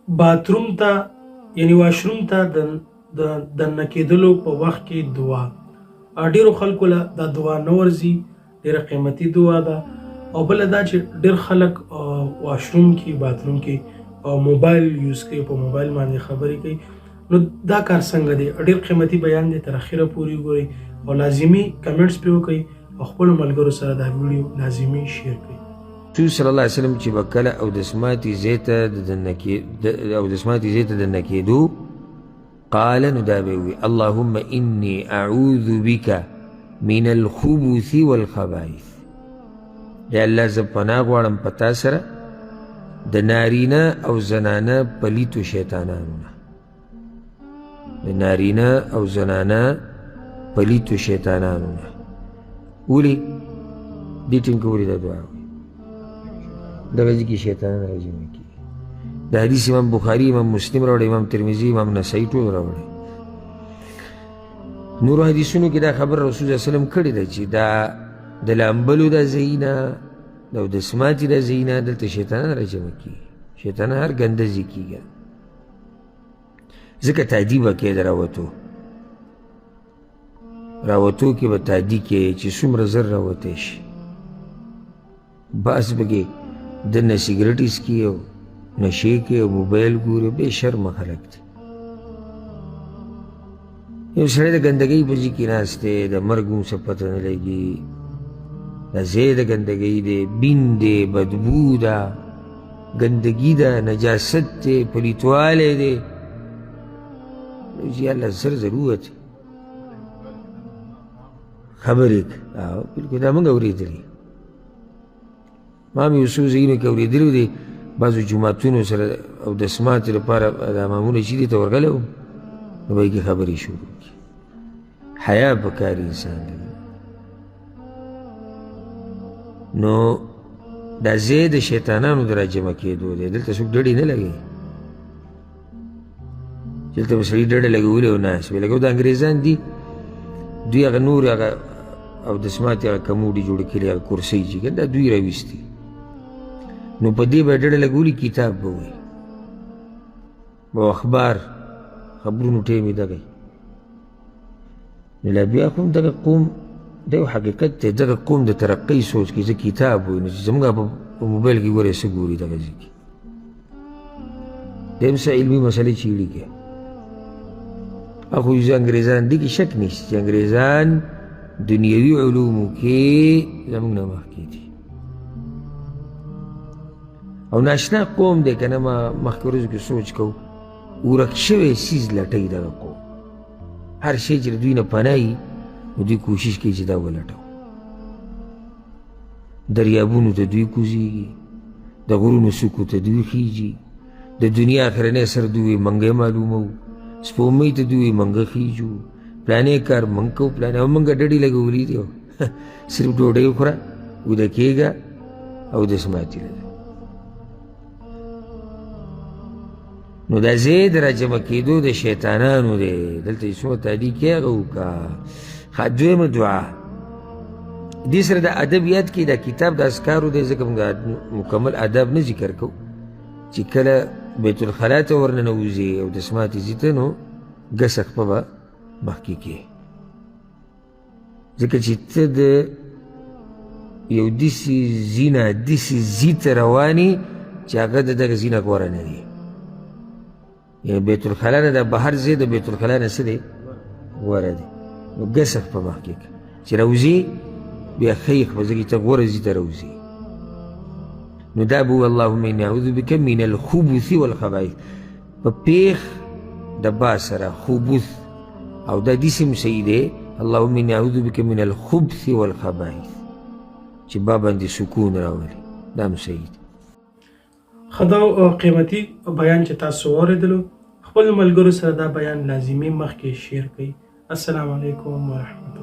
باتروم ته یعنی واشروم ته د دننه کېدلو په وخت کې دعا ډېرو خلکو له دا دعا نه ورځي، ډېره قیمتي دعا ده. او بله دا چې ډېر خلک واشروم کې باتروم کې موبایل یوز کوي، په موبایل باندې خبرې کوي. نو دا کار څنګه دی؟ ډېر قیمتي بیان دی، تر اخره پورې وګورئ او لازمي کمنټس پرې وکړئ او خپلو ملګرو سره دا ویډیو لازمي شیر کړئ. رسول صلی الله علیه وسلم چې به کله اودسماتي ځای ته دننه کېدو قال نو دا به وي اللهم انی اعوذ بک من الخبث والخبائث. یا الله زه پناه غواړم په تا سره د نارینه او زنانه پلیتو شیطانانو نه. د نارینه او زنانه پلیتو شیطانانو نه. ولې دې ټیم کې ولې دا دعا وي؟ دغه ځای کې شیطانان راځي نه کېږي. د حدیث امام بخاري، امام مسلم راوړی، امام ترمذي، امام نسائی ټول راوړی. نورو حدیثونو کې دا خبر رسول صلی الله علیه وسلم کړې ده چې دا د لامبلو د ځایونه د اودسماتي د ځایونه دلته شیطانان راجمع کېږي. شیطانان هر ګنده ځای کېږي، ځکه تادي به کې د راوتو کې به تادي کې چې څومره زر راوتی شي. بعض بګې دننه سګرټ څکي او نشې کوي او موبایل ګوري، بې شرمه خلک دي. یو سړی د ګندګۍ په ځای کې ناست دی، د مرګ هم څه پته نه لګي، دا ځای د ګندګۍ دی، بین دی، بدبو ده، ګندګي ده، نجاست دی، پلیتوالی دی. نو چې الله زر ضرورت خبرې بلکل دا موږ اورېدلي. ما مې یو څو ځایونو کې اورېدلي دی، بعضو جوماتونو سره اودسماتو لپاره دا امامونه چې دي ته ورغلی وم، نو به یې کې خبرې شروع کړي. حیا پکار انسان لري. نو دا ځای د شیطانانو د راجمع کېدو دی، دلته څوک ډډې نه لګوي. چې دلته به سړي ډډه لګولې او ناست وي، لکه دا انګریزان دي، دوی هغه نور هغه اودسماتي هغه کموډې جوړې کړي، هغه کرسۍ چې که دا دوی راویستي، نو په دې به ډډه لګولي، کتاب به وي او اخبار خبرونو ټیم یې دغه. نو لا بیا خو هم دغه قوم دا یو حقیقت دی، دغه قوم د ترقۍ سوچ کې زه کتاب وي، نو چې زموږ په موبایل کې ګورې څه ګوري دغه ځای کې. دا هم څه علمي مسلې چیړي کې. خو انګریزان دي کې شک نشته چې انګریزان دنیوي علومو کې زموږ نه مخکې دي او ناشنا قوم دی که نه. ما مخکې ورځو کې سوچ کوو ورک شوی څیز لټوي دغه قوم. هر شی چې د دوی نه پناه وي نو دوی کوشش کوي چې دا ولټوو. دریابونو ته دوی کوزېږي، د غرونو څوکو ته دوی خیږي، د دنیا آخرنی سر دوی منګی معلوموو، سپوږمۍ ته دوی منګه خیجو، پلانې کار منګ کوو، پلانې او منګه ډډې لګولي دي، صرف ډوډۍ وخوره، ویده کېږه، اودسماتي لره. نو دا ځای د راجمع کېدو د شیطانانو دی، دلته چې څومره تادي کې هغه وکړه. دویمه دعا دې سره د ادب یاد کړي، دا کتاب د اذکارو دی، ځکه موږ مکمل ادب نه ذکر کوو. چې کله بیت الخلا ته ورننوځې اودسماتي ځي ته، نو ګسه خپه به مخکې کې، ځکه چې ته د یو داسې ځي نه داسې ځي ته روان یې چې هغه د دغه ځي نه غوره نه دی. یعنې بیت الخلا نه دا بهر ځای د بیت الخلا نه څه دی غوره دی. نو ګسه خپه مخکې که چې راوځې بیا ښه یې خپه، ځکه ته غوره ځي ته راوځې. نو دا به اللهم انی اعوذ بک من الخبث والخبائث، په پیښ د با سره خبث او دا داسې هم صحیح دی اللهم انی اعوذ بک من الخبث والخبائث، چې با باندې سکون راولي، دا هم صحیح دی. ښه دا قیمتي بیان چې تاسو واورېدلو، خپل ملګرو سره دا بیان لازمي مخکې شیر کړئ. السلام علیکم ورحمة الله.